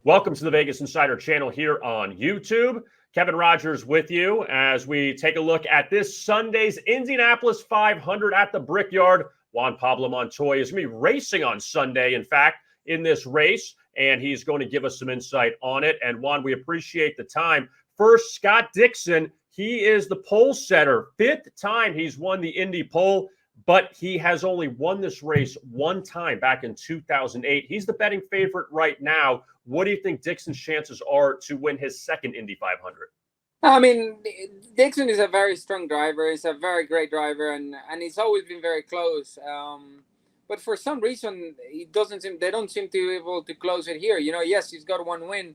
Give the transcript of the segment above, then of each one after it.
Welcome to the Vegas Insider channel here on YouTube. Kevin Rogers with you as we take a look at this Sunday's Indianapolis 500 at the Brickyard. Juan Pablo Montoya is going to be racing on Sunday, in fact, in this race, and he's going to give us some insight on it. And Juan, we appreciate the time. First, Scott Dixon, he is the pole setter. Fifth time he's won the Indy pole, but he has only won this race one time back in 2008. He's the betting favorite right now. What do you think Dixon's chances are to win his second Indy 500? I mean, Dixon is a very strong driver. He's a very great driver, and he's always been very close. But for some reason, they don't seem to be able to close it here. Yes, he's got one win,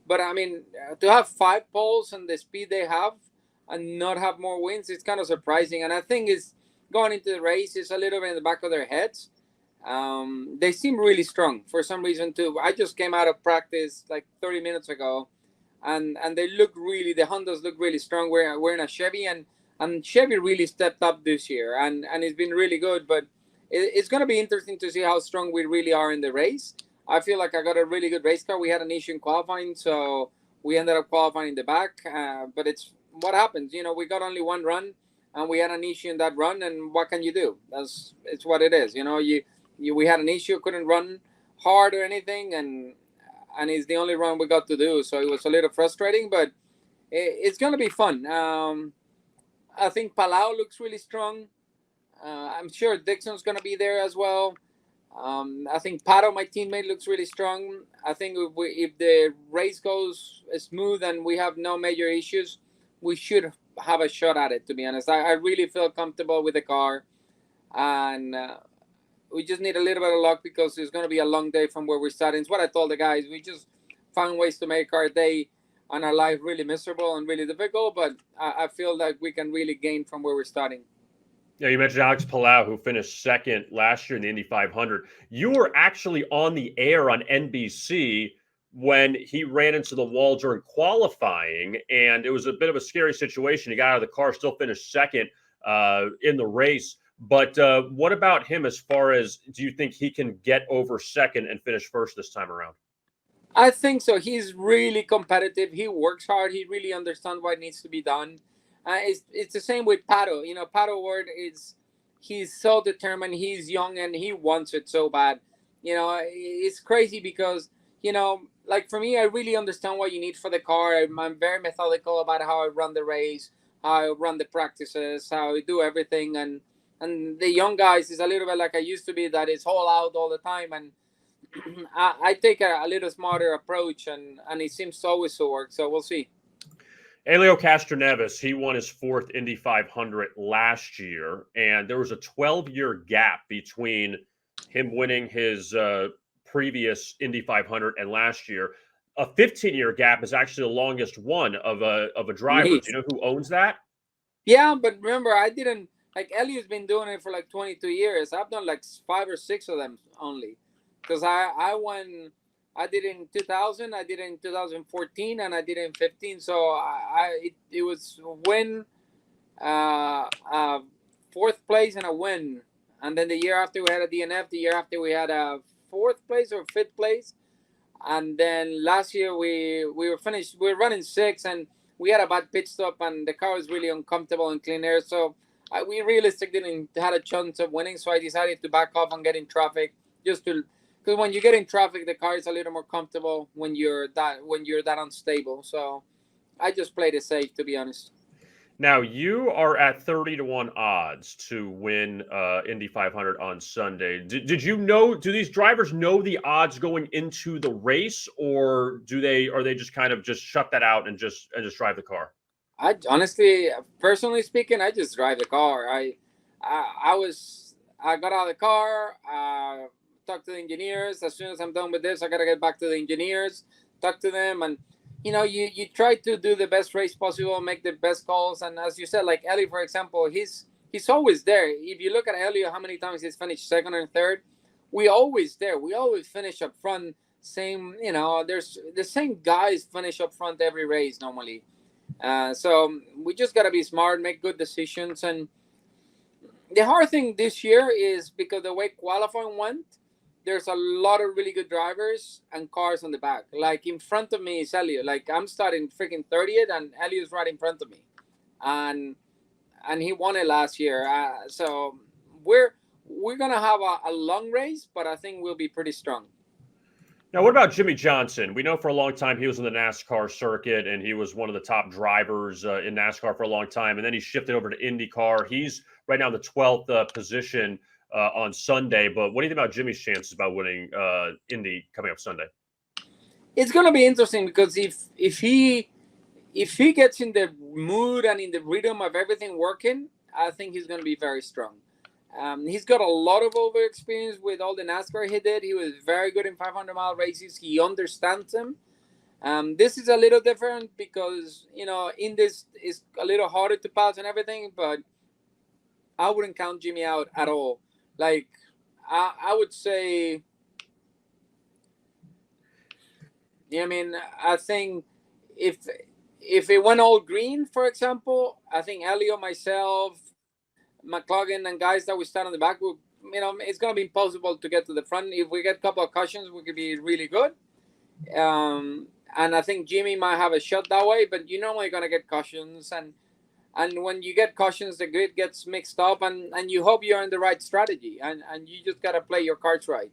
but I mean, to have 5 poles and the speed they have and not have more wins, it's kind of surprising. And I think it's going into the race is a little bit in the back of their heads. They seem really strong for some reason too. I just came out of practice like 30 minutes ago, and they look really, the Hondas look really strong. We're in a Chevy, and Chevy really stepped up this year, and it's been really good. But it's going to be interesting to see how strong we really are in the race. I feel like I got a really good race car. We had an issue in qualifying, so we ended up qualifying in the back. But it's what happens. We got only one run, and we had an issue in that run, and what can you do? It's what it is. We had an issue, couldn't run hard or anything, and it's the only run we got to do. So it was a little frustrating, but it's going to be fun. I think Palau looks really strong. I'm sure Dixon's going to be there as well. I think Pato, my teammate, looks really strong. I think if the race goes smooth and we have no major issues, we should have a shot at it, to be honest. I really feel comfortable with the car, and we just need a little bit of luck because it's going to be a long day from where we're starting. It's what I told the guys. We just found ways to make our day and our life really miserable and really difficult, but I feel like we can really gain from where we're starting. Yeah, you mentioned Alex Palau, who finished second last year in the Indy 500. You were actually on the air on NBC when he ran into the wall during qualifying, and it was a bit of a scary situation. He got out of the car, still finished second in the race. But what about him as far as, do you think he can get over second and finish first this time around? I think so. He's really competitive. He works hard. He really understands what needs to be done. It's the same with Pato. Pato Ward he's so determined. He's young and he wants it so bad. It's crazy because, like for me, I really understand what you need for the car. I'm very methodical about how I run the race, how I run the practices, how I do everything. And the young guys is a little bit like I used to be, that is all out all the time. And I take a little smarter approach, and it seems to always to work. So we'll see. Helio Castroneves, he won his 4th Indy 500 last year, and there was a 12-year gap between him winning his previous Indy 500 and last year. A 15-year gap is actually the longest one of a driver. Do you know who owns that? Yeah, but remember, I didn't. Like, Elio's been doing it for like 22 years. I've done like 5 or 6 of them only. Because I won, I did it in 2000, I did it in 2014, and I did it in 15. So it was win, 4th place and a win. And then the year after we had a DNF, the year after we had a 4th place or 5th place. And then last year we were finished, we were running 6th, and we had a bad pit stop, and the car was really uncomfortable in clean air. So we realistically didn't had a chance of winning, so I decided to back off and get in traffic, because when you get in traffic, the car is a little more comfortable when you're that unstable. So I just played it safe, to be honest. Now, you are at 30-1 odds to win Indy 500 on Sunday. Did you know? Do these drivers know the odds going into the race, or are they just kind of just shut that out and just drive the car? I honestly, personally speaking, I just drive the car. I got out of the car, talked to the engineers. As soon as I'm done with this, I gotta get back to the engineers, talk to them, and you try to do the best race possible, make the best calls. And as you said, like Ellie, for example, he's always there. If you look at Ellie, how many times he's finished second and third, we always there. We always finish up front. Same, there's the same guys finish up front every race normally. So we just got to be smart, make good decisions. And the hard thing this year is because the way qualifying went, there's a lot of really good drivers and cars on the back. Like in front of me is Elliot. Like I'm starting freaking 30th, and Elliot's right in front of me, and he won it last year. So we're gonna have a long race, but I think we'll be pretty strong. Now, what about Jimmy Johnson? We know for a long time he was in the NASCAR circuit, and he was one of the top drivers in NASCAR for a long time. And then he shifted over to IndyCar. He's right now in the 12th position on Sunday. But what do you think about Jimmy's chances about winning Indy coming up Sunday? It's going to be interesting because if he gets in the mood and in the rhythm of everything working, I think he's going to be very strong. He's got a lot of over experience with all the NASCAR he did. He was very good in 500-mile races. He understands them. This is a little different because, in this is a little harder to pass and everything, but I wouldn't count Jimmy out at all. Like, I would say, I think if it went all green, for example, I think Elio, myself, McLaughlin, and guys that we start on the back, it's going to be impossible to get to the front. If we get a couple of cautions, we could be really good. And I think Jimmy might have a shot that way, but you're normally going to get cautions. And when you get cautions, the grid gets mixed up, and you hope you're in the right strategy. And you just got to play your cards right.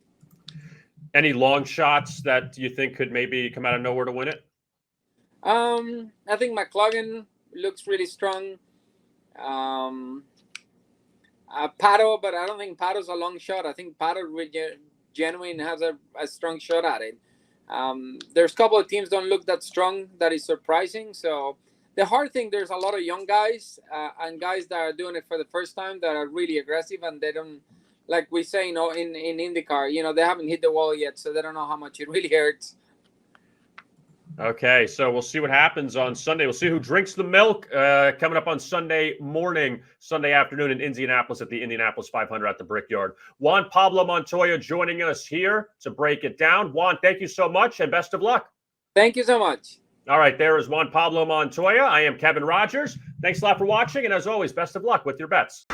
Any long shots that you think could maybe come out of nowhere to win it? I think McLaughlin looks really strong. Pato, but I don't think Pato's a long shot. I think Pato genuine has a strong shot at it. There's a couple of teams don't look that strong. That is surprising. So the hard thing, there's a lot of young guys and guys that are doing it for the first time that are really aggressive, and they don't, like we say, in IndyCar, they haven't hit the wall yet, so they don't know how much it really hurts. Okay, so we'll see what happens on Sunday. We'll see who drinks the milk coming up on Sunday morning, Sunday afternoon in Indianapolis at the Indianapolis 500 at the Brickyard. Juan Pablo Montoya joining us here to break it down. Juan, thank you so much and best of luck. Thank you so much. All right, there is Juan Pablo Montoya. I am Kevin Rogers. Thanks a lot for watching, and as always, best of luck with your bets.